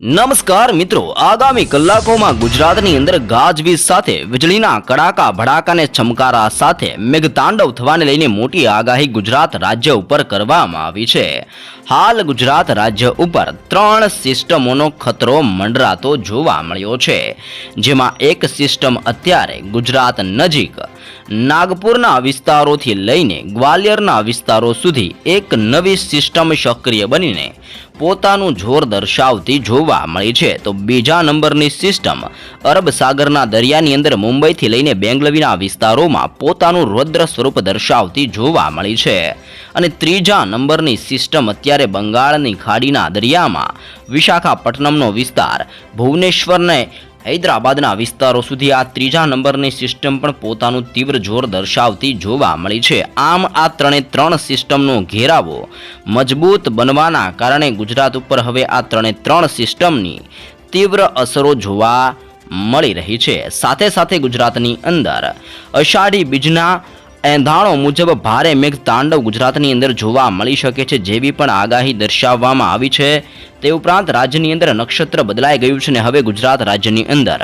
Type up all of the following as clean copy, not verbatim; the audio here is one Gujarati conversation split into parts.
નમસ્કાર મિત્રો, આગામી કલાકોમાં ગુજરાતની અંદર ગાજવીજ સાથે વીજળીના કડાકા ભડાકાને ચમકારા સાથે મેઘતાંડવ થવાને લઈને મોટી આગાહી ગુજરાત રાજ્ય ઉપર કરવામાં આવી છે. હાલ ગુજરાત રાજ્ય ઉપર 3 સિસ્ટમોનો ખતરો મંડરાતો જોવા મળ્યો છે, જેમાં એક સિસ્ટમ અત્યારે ગુજરાત નજીક નાગપુરના વિસ્તારોથી લઈને ગ્વાલિયરના વિસ્તારો સુધી એક નવી સિસ્ટમ સક્રિય બનીને પોતાનું જોર દર્શાવતી જોવા મળી છે. તો બીજા નંબરની સિસ્ટમ અરબ સાગરના દરિયાની અંદર મુંબઈથી લઈને બેંગલવીના વિસ્તારોમાં પોતાનું રૌદ્ર સ્વરૂપ દર્શાવતી જોવા મળી છે. અને ત્રીજા નંબરની સિસ્ટમ અત્યારે બંગાળની ખાડીના દરિયામાં વિશાખાપટ્ટનમનો વિસ્તાર, ભુવનેશ્વરને હૈદરાબાદના વિસ્તારો સુધી આ ત્રીજા નંબરની સિસ્ટમ પણ પોતાનું તીવ્ર જોર દર્શાવતી જોવા મળી છે. આમ આ ત્રણ સિસ્ટમનો ઘેરાવો મજબૂત બનવાના કારણે ગુજરાત ઉપર હવે આ ત્રણ સિસ્ટમની તીવ્ર અસરો જોવા મળી રહી છે. સાથે સાથે ગુજરાતની અંદર અષાઢી બીજના એંધાણો મુજબ ભારે મેઘતાંડવ ગુજરાતની અંદર જોવા મળી શકે છે, જેવી પણ આગાહી દર્શાવવામાં આવી છે. તે ઉપરાંત રાજ્યની અંદર નક્ષત્ર બદલાઈ ગયું છે ને હવે ગુજરાત રાજ્યની અંદર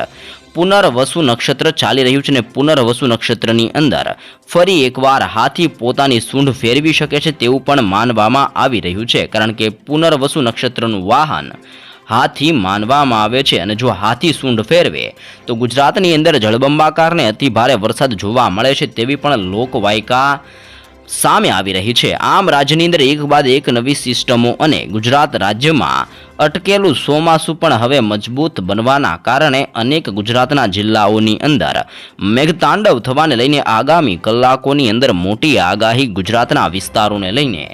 પુનર્વસુ નક્ષત્ર ચાલી રહ્યું છે ને પુનર્વસુ નક્ષત્રની અંદર ફરી એકવાર હાથી પોતાની સૂંઢ ફેરવી શકે છે તેવું પણ માનવામાં આવી રહ્યું છે, કારણ કે પુનર્વસુ નક્ષત્રનું વાહન હાથી માનવામાં આવે છે. અને જો હાથી સૂંઢ ફેરવે તો ગુજરાતની અંદર જળબંબાકારને અતિ ભારે વરસાદ જોવા મળે છે તેવી પણ લોકવાયકા સામે આવી રહી છે. આમ રાજ્યની અંદર એક બાદ એક નવી સિસ્ટમો અને ગુજરાત રાજ્યમાં અટકેલું ચોમાસું પણ હવે મજબૂત બનવાના કારણે અનેક ગુજરાતના જિલ્લાઓની અંદર મેઘતાંડવ થવાને લઈને આગામી કલાકોની અંદર મોટી આગાહી ગુજરાતના વિસ્તારોને લઈને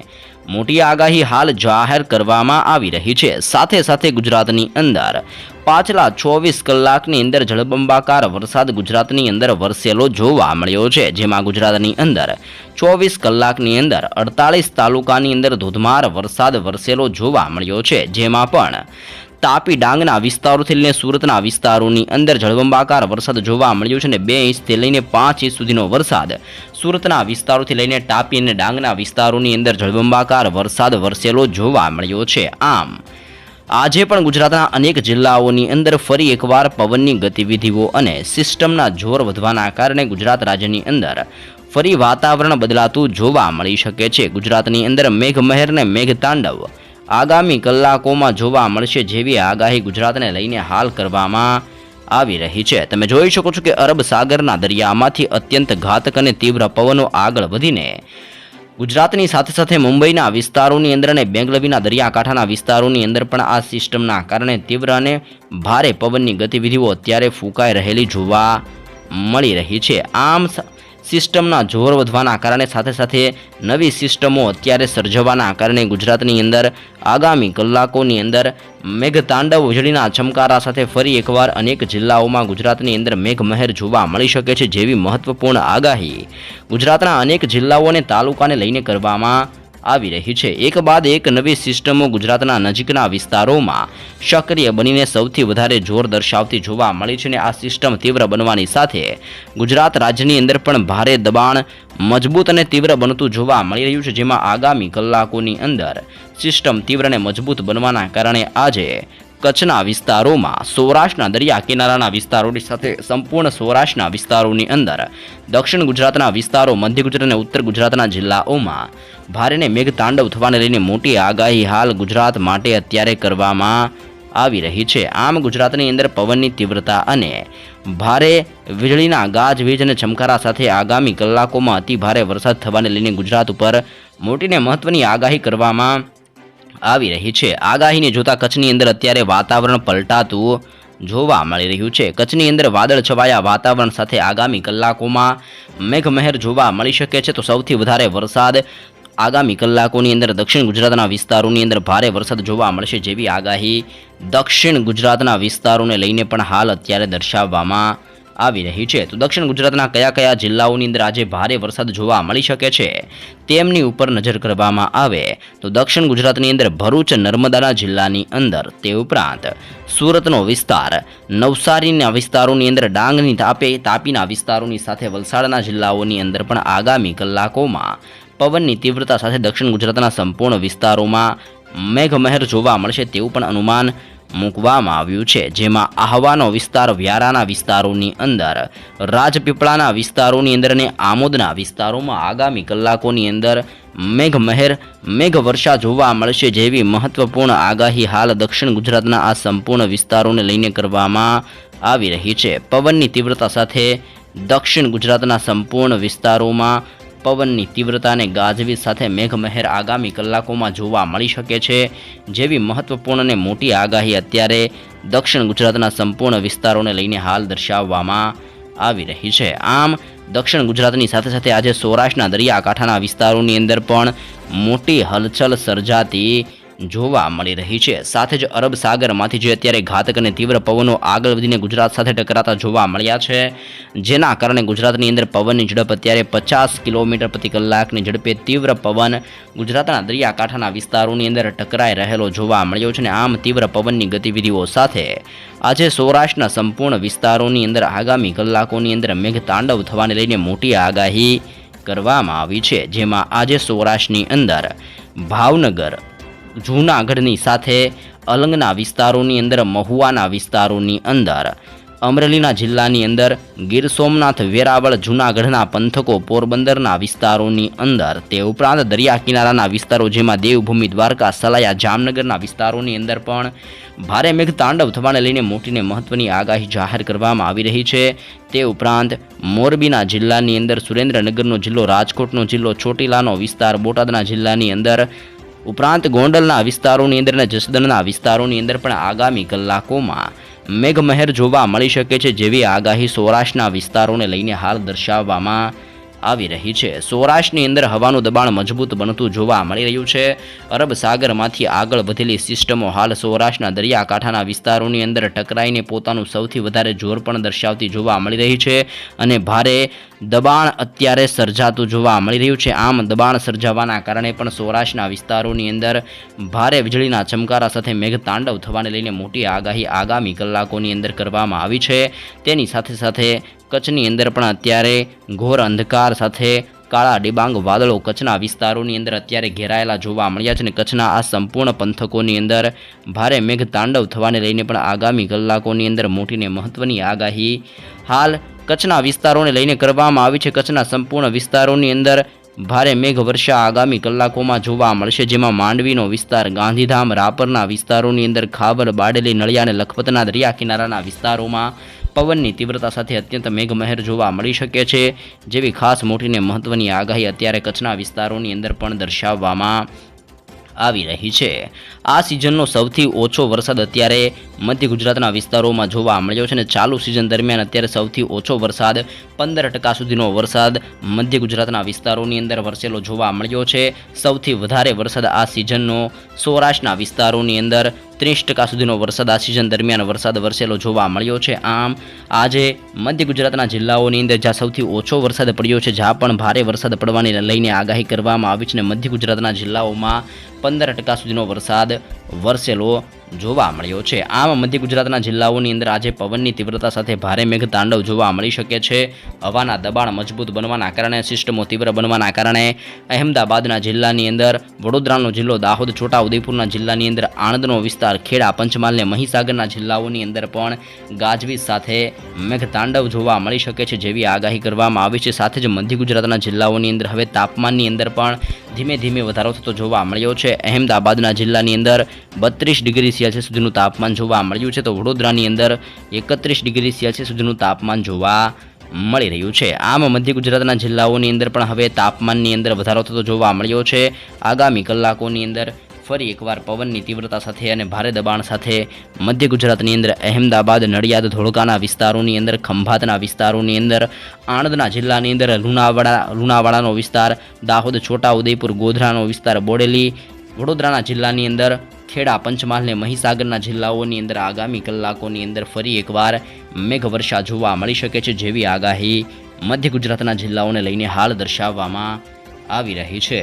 મોટી આગાહી હાલ જાહેર કરવામાં આવી રહી છે. સાથે સાથે ગુજરાતની અંદર પાછલા 24 કલાકની અંદર જળબંબાકાર વરસાદ ગુજરાતની અંદર વરસેલો જોવા મળ્યો છે, જેમાં ગુજરાતની અંદર 24 કલાકની અંદર 48 તાલુકાની અંદર ધોધમાર વરસાદ વરસેલો જોવા મળ્યો છે, જેમાં પણ તાપી ડાંગના વિસ્તારોથી લઈને સુરતના વિસ્તારોની અંદર જળબંબાકાર વરસાદ જોવા મળ્યો છે અને 2 ઇંચથી લઈને 5 ઇંચ સુધીનો વરસાદ સુરતના વિસ્તારોથી લઈને તાપી અને ડાંગના વિસ્તારોની અંદર જળબંબાકાર વરસાદ વરસેલો જોવા મળ્યો છે. આમ આજે પણ ગુજરાતના અનેક જિલ્લાઓની અંદર ફરી એકવાર પવનની ગતિવિધિઓ અને સિસ્ટમના જોર વધવાના કારણે ગુજરાત રાજ્યની અંદર ફરી વાતાવરણ બદલાતું જોવા મળી શકે છે. ગુજરાતની અંદર મેઘમહેર અને મેઘતાંડવ આગામી કલાકોમાં જોવા મળશે, જેવી આગાહી ગુજરાતને લઈને હાલ કરવામાં આવી રહી છે. તમે જોઈ શકો છો કે અરબ સાગરના દરિયામાંથી અત્યંત ઘાતક અને તીવ્ર પવનો આગળ વધીને ગુજરાતની સાથે સાથે મુંબઈના વિસ્તારોની અંદર અને બેંગલવીના દરિયાકાંઠાના વિસ્તારોની અંદર પણ આ સિસ્ટમના કારણે તીવ્ર અને ભારે પવનની ગતિવિધિઓ અત્યારે ફૂંકાઈ રહેલી જોવા મળી રહી છે. આમ સિસ્ટમના જોર વધવાના કારણે સાથે સાથે નવી સિસ્ટમો અત્યારે સર્જવાના કારણે ગુજરાતની અંદર આગામી કલાકોની અંદર મેઘતાંડવ વીજળીના ચમકારા સાથે ફરી એકવાર અનેક જિલ્લાઓમાં ગુજરાતની અંદર મેઘમહેર જોવા મળી શકે છે, જેવી મહત્વપૂર્ણ આગાહી ગુજરાતના અનેક જિલ્લાઓ અને તાલુકાને લઈને કરવામાં આવી રહી છે. એક બાદ એક નવી સિસ્ટમો ગુજરાતના નજીકના વિસ્તારોમાં સક્રિય બનીને સૌથી વધારે જોર દર્શાવતી જોવા મળી છે અને આ સિસ્ટમ તીવ્ર બનવાની સાથે ગુજરાત રાજ્યની અંદર પણ ભારે દબાણ મજબૂત અને તીવ્ર બનતું જોવા મળી રહ્યું છે, જેમાં આગામી કલાકોની અંદર સિસ્ટમ તીવ્ર અને મજબૂત બનવાના કારણે આજે કચ્છના વિસ્તારોમાં, સૌરાષ્ટ્રના દરિયા કિનારાના વિસ્તારોની સાથે સંપૂર્ણ સૌરાષ્ટ્રના વિસ્તારોની અંદર, દક્ષિણ ગુજરાતના વિસ્તારો, મધ્ય ગુજરાત અને ઉત્તર ગુજરાતના જિલ્લાઓમાં ભારેને મેઘતાંડવ થવાને લઈને મોટી આગાહી હાલ ગુજરાત માટે અત્યારે કરવામાં આવી રહી છે. આમ ગુજરાતની અંદર પવનની તીવ્રતા અને ભારે વીજળીના ગાજવીજ અને ચમકારા સાથે આગામી કલાકોમાં અતિ ભારે વરસાદ થવાને લઈને ગુજરાત ઉપર મોટીને મહત્વની આગાહી કરવામાં આવી રહી છે. આગાહીને જોતા કચ્છની અંદર અત્યારે વાતાવરણ પલટાતું જોવા મળી રહ્યું છે. કચ્છની અંદર વાદળ છવાયા વાતાવરણ સાથે આગામી કલાકોમાં મેઘમહેર જોવા મળી શકે છે. તો સૌથી વધારે વરસાદ આગામી કલાકોની અંદર દક્ષિણ ગુજરાતના વિસ્તારોની અંદર ભારે વરસાદ જોવા મળશે, જેવી આગાહી દક્ષિણ ગુજરાતના વિસ્તારોને લઈને પણ હાલ અત્યારે દર્શાવવામાં આવી રહી છે. તો દક્ષિણ ગુજરાતના કયા કયા જિલ્લાઓની અંદર આજે ભારે વરસાદ જોવા મળી શકે છે તેમની ઉપર નજર કરવામાં આવે તો દક્ષિણ ગુજરાતની અંદર ભરૂચ, નર્મદાના જિલ્લાની અંદર, તે ઉપરાંત સુરતનો વિસ્તાર, નવસારીના વિસ્તારોની અંદર, ડાંગની તાપીના વિસ્તારોની સાથે વલસાડના જિલ્લાઓની અંદર પણ આગામી કલાકોમાં પવનની તીવ્રતા સાથે દક્ષિણ ગુજરાતના સંપૂર્ણ વિસ્તારોમાં મેઘમહેર જોવા મળશે તેવું પણ અનુમાન મૂકવામાં આવ્યું છે, જેમાં આહવાનો વિસ્તાર, વ્યારાના વિસ્તારોની અંદર, રાજપીપળાના વિસ્તારોની અંદર અને આમોદના વિસ્તારોમાં આગામી કલાકોની અંદર મેઘમહેર, મેઘવર્ષા જોવા મળશે જેવી મહત્વપૂર્ણ આગાહી હાલ દક્ષિણ ગુજરાતના આ સંપૂર્ણ વિસ્તારોને લઈને કરવામાં આવી રહી છે. પવનની તીવ્રતા સાથે દક્ષિણ ગુજરાતના સંપૂર્ણ વિસ્તારોમાં પવનની તીવ્રતા અને ગાજવીજ સાથે મેઘમહેર આગામી કલાકોમાં જોવા મળી શકે છે જેવી મહત્વપૂર્ણ અને મોટી આગાહી અત્યારે દક્ષિણ ગુજરાતના સંપૂર્ણ વિસ્તારોને લઈને હાલ દર્શાવવામાં આવી રહી છે. આમ દક્ષિણ ગુજરાતની સાથે સાથે આજે સૌરાષ્ટ્રના દરિયાકાંઠાના વિસ્તારોની અંદર પણ મોટી હલચલ સર્જાતી જોવા મળી રહી છે. સાથે જ અરબ સાગરમાંથી જે અત્યારે ઘાતક અને તીવ્ર પવનો આગળ વધીને ગુજરાત સાથે ટકરાતા જોવા મળ્યા છે, જેના કારણે ગુજરાતની અંદર પવનની ઝડપ અત્યારે 50 કિલોમીટર પ્રતિ કલાકની ઝડપે તીવ્ર પવન ગુજરાતના દરિયાકાંઠાના વિસ્તારોની અંદર ટકરાઈ રહેલો જોવા મળ્યો છે. અને આમ તીવ્ર પવનની ગતિવિધિઓ સાથે આજે સૌરાષ્ટ્રના સંપૂર્ણ વિસ્તારોની અંદર આગામી કલાકોની અંદર મેઘતાંડવ થવાને લઈને મોટી આગાહી કરવામાં આવી છે, જેમાં આજે સૌરાષ્ટ્રની અંદર ભાવનગર, જૂનાગઢની સાથે અલંગના વિસ્તારોની અંદર, મહુવાના વિસ્તારોની અંદર, અમરેલીના જિલ્લાની અંદર, ગીર સોમનાથ, વેરાવળ, જૂનાગઢના પંથકો, પોરબંદરના વિસ્તારોની અંદર, તે ઉપરાંત દરિયા કિનારાના વિસ્તારો જેમાં દેવભૂમિ, દ્વારકા, સલાયા, જામનગરના વિસ્તારોની અંદર પણ ભારે મેઘતાંડવ થવાને લઈને મોટીને મહત્વની આગાહી જાહેર કરવામાં આવી રહી છે. તે ઉપરાંત મોરબીના જિલ્લાની અંદર, સુરેન્દ્રનગરનો જિલ્લો, રાજકોટનો જિલ્લો, ચોટીલાનો વિસ્તાર, બોટાદના જિલ્લાની અંદર, ઉપરાંત ગોંડલના વિસ્તારોની અંદર અને જસદણના વિસ્તારોની અંદર પણ આગામી કલાકોમાં મેઘમહેર જોવા મળી શકે છે જેવી આગાહી સૌરાષ્ટ્રના વિસ્તારોને લઈને હાલ દર્શાવવામાં આવી રહી છે. સૌરાષ્ટ્રની અંદર હવાનું દબાણ મજબૂત બનતું જોવા મળી રહ્યું છે. અરબ સાગરમાંથી આગળ વધેલી સિસ્ટમો હાલ સૌરાષ્ટ્રના દરિયાકાંઠાના વિસ્તારોની અંદર ટકરાઈને પોતાનું સૌથી વધારે જોર પણ દર્શાવતી જોવા મળી રહી છે અને ભારે દબાણ અત્યારે સર્જાતું જોવા મળી રહ્યું છે. આમ દબાણ સર્જાવાના કારણે પણ સૌરાષ્ટ્રના વિસ્તારોની અંદર ભારે વીજળીના ચમકારા સાથે મેઘતાંડવ થવાને લઈને મોટી આગાહી આગામી કલાકોની અંદર કરવામાં આવી છે. તેની સાથે સાથે કચ્છની અંદર પણ અત્યારે ઘોર અંધકાર સાથે કાળા ડિબાંગ વાદળો કચ્છના વિસ્તારોની અંદર અત્યારે ઘેરાયેલા જોવા મળ્યા છે અને કચ્છના આ સંપૂર્ણ પંથકોની અંદર ભારે મેઘતાંડવ થવાને લઈને પણ આગામી કલાકોની અંદર મોટીને મહત્વની આગાહી હાલ કચ્છના વિસ્તારોને લઈને કરવામાં આવી છે. કચ્છના સંપૂર્ણ વિસ્તારોની અંદર ભારે મેઘવર્ષા આગામી કલાકોમાં જોવા મળશે, જેમાં માંડવીનો વિસ્તાર, ગાંધીધામ, રાપરના વિસ્તારોની અંદર, ખાવડ, બારડોલી, નળિયા અને લખપતના દરિયા કિનારાના વિસ્તારોમાં પવનની તીવ્રતા સાથે અત્યંત મેઘમહેર જોવા મળી શકે છે જેવી ખાસ મોટીને મહત્વની આગાહી અત્યારે કચ્છના વિસ્તારોની અંદર પણ દર્શાવવામાં આવી રહી છે. આ સિઝનનો સૌથી ઓછો વરસાદ અત્યારે મધ્ય ગુજરાતના વિસ્તારોમાં જોવા મળ્યો છે અને ચાલુ સિઝન દરમિયાન અત્યારે સૌથી ઓછો વરસાદ 15% સુધીનો વરસાદ મધ્ય ગુજરાતના વિસ્તારોની અંદર વરસેલો જોવા મળ્યો છે. સૌથી વધારે વરસાદ આ સિઝનનો સૌરાષ્ટ્રના વિસ્તારોની અંદર 30% સુધીનો વરસાદ આ સિઝન દરમિયાન વરસાદ વરસેલો જોવા મળ્યો છે. આમ આજે મધ્ય ગુજરાતના જિલ્લાઓની અંદર જ્યાં સૌથી ઓછો વરસાદ પડ્યો છે, જ્યાં પણ ભારે વરસાદ પડવાની લઈને આગાહી કરવામાં આવી છે અને મધ્ય ગુજરાતના જિલ્લાઓમાં 15% સુધીનો વરસાદ વરસેલો જોવા મળ્યો છે. આમ મધ્ય ગુજરાતના જિલ્લાઓની અંદર આજે પવનની તીવ્રતા સાથે ભારે મેઘતાંડવ જોવા મળી શકે છે. હવાના દબાણ મજબૂત બનવાના કારણે, સિસ્ટમો તીવ્ર બનવાના કારણે અહેમદાબાદના જિલ્લાની અંદર, વડોદરાનો જિલ્લો, દાહોદ, છોટાઉદેપુરના જિલ્લાની અંદર, આણંદનો વિસ્તાર, ખેડા, પંચમહાલ અને મહીસાગરના જિલ્લાઓની અંદર પણ ગાજવીજ સાથે મેઘતાંડવ જોવા મળી શકે છે જેવી આગાહી કરવામાં આવી છે. સાથે જ મધ્ય ગુજરાતના જિલ્લાઓની અંદર હવે તાપમાનની અંદર પણ ધીમે ધીમે વધારો થતો જોવા મળ્યો છે. અહેમદાબાદના જિલ્લાની અંદર 32 ડિગ્રી સેલ્સિયસ સુધીનું તાપમાન જોવા મળ્યું છે, તો વડોદરાની અંદર 31 ડિગ્રી સેલ્સિયસ સુધીનું તાપમાન જોવા મળી રહ્યું છે. આમ મધ્ય ગુજરાતના જિલ્લાઓની અંદર પણ હવે તાપમાનની અંદર વધારો થતો જોવા મળ્યો છે. આગામી કલાકોની અંદર ફરી એકવાર પવનની તીવ્રતા સાથે અને ભારે દબાણ સાથે મધ્ય ગુજરાતની અંદર અહેમદાબાદ, નડિયાદ, ધોળકાના વિસ્તારોની અંદર, ખંભાતના વિસ્તારોની અંદર, આણંદના જિલ્લાની અંદર, લુણાવાડાનો વિસ્તાર, દાહોદ, છોટાઉદેપુર, ગોધરાનો વિસ્તાર, બોડેલી, વડોદરાના જિલ્લાની અંદર, ખેડા, પંચમહાલ અને મહીસાગરના જિલ્લાઓની અંદર આગામી કલાકોની અંદર ફરી એકવાર મેઘવર્ષા જોવા મળી શકે છે જેવી આગાહી મધ્ય ગુજરાતના જિલ્લાઓને લઈને હાલ દર્શાવવામાં આવી રહી છે.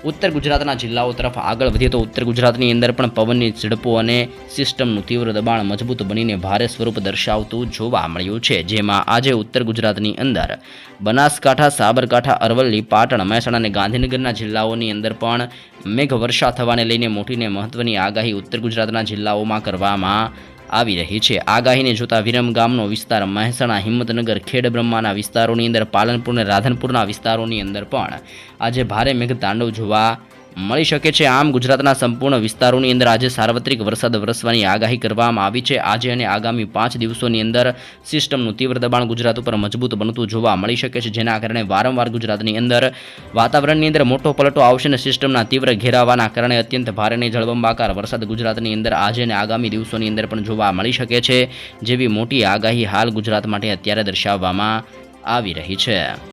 ઉત્તર ગુજરાતના જિલ્લાઓ તરફ આગળ વધીએ તો ઉત્તર ગુજરાતની અંદર પણ પવનની ઝડપો અને સિસ્ટમનું તીવ્ર દબાણ મજબૂત બનીને ભારે સ્વરૂપ દર્શાવતું જોવા મળ્યું છે, જેમાં આજે ઉત્તર ગુજરાતની અંદર બનાસકાંઠા, સાબરકાંઠા, અરવલ્લી, પાટણ, મહેસાણા અને ગાંધીનગરના જિલ્લાઓની અંદર પણ મેઘવર્ષા થવાને લઈને મોટીને મહત્વની આગાહી ઉત્તર ગુજરાતના જિલ્લાઓમાં કરવામાં આવી રહી છે. આગાહીને જોતા વિરમગામનો વિસ્તાર, મહેસાણા, હિંમતનગર, ખેડબ્રહ્માના વિસ્તારોની અંદર, પાલનપુર અને રાધનપુરના વિસ્તારોની અંદર પણ આજે ભારે મેઘતાંડવ જોવા મળી શકે છે. આમ ગુજરાતના સંપૂર્ણ વિસ્તારોની અંદર આજે સાર્વત્રિક વરસાદ વરસવાની આગાહી કરવામાં આવી છે. આજે અને આગામી 5 દિવસોની અંદર સિસ્ટમનું તીવ્ર દબાણ ગુજરાત ઉપર મજબૂત બનતું જોવા મળી શકે છે, જેના કારણે વારંવાર ગુજરાતની અંદર વાતાવરણની અંદર મોટો પલટો આવશે અને સિસ્ટમના તીવ્ર ઘેરાવાના કારણે અત્યંત ભારે અને જળબંબાકાર વરસાદ ગુજરાતની અંદર આજે અને આગામી દિવસોની અંદર પણ જોવા મળી શકે છે, જેવી મોટી આગાહી હાલ ગુજરાત માટે અત્યારે દર્શાવવામાં આવી રહી છે.